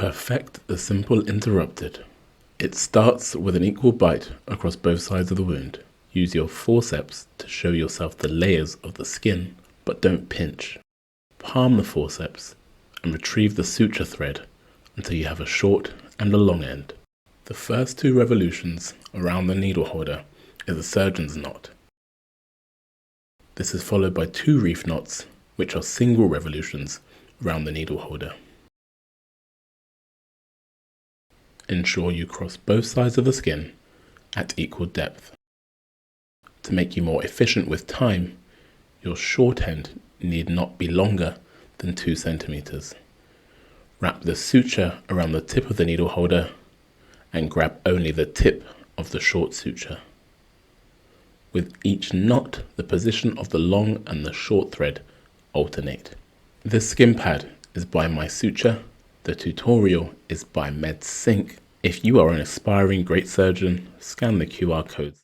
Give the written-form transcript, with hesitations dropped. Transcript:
Perfect the simple interrupted. It starts with an equal bite across both sides of the wound. Use your forceps to show yourself the layers of the skin, but don't pinch. Palm the forceps and retrieve the suture thread until you have a short and a long end. The first 2 revolutions around the needle holder is a surgeon's knot. This is followed by 2 reef knots, which are single revolutions around the needle holder. Ensure you cross both sides of the skin at equal depth. To make you more efficient with time, your short end need not be longer than 2 centimeters. Wrap the suture around the tip of the needle holder and grab only the tip of the short suture. With each knot, the position of the long and the short thread alternate. This skin pad is by Microsurgery. The tutorial is by MedSync. If you are an aspiring great surgeon, scan the QR codes.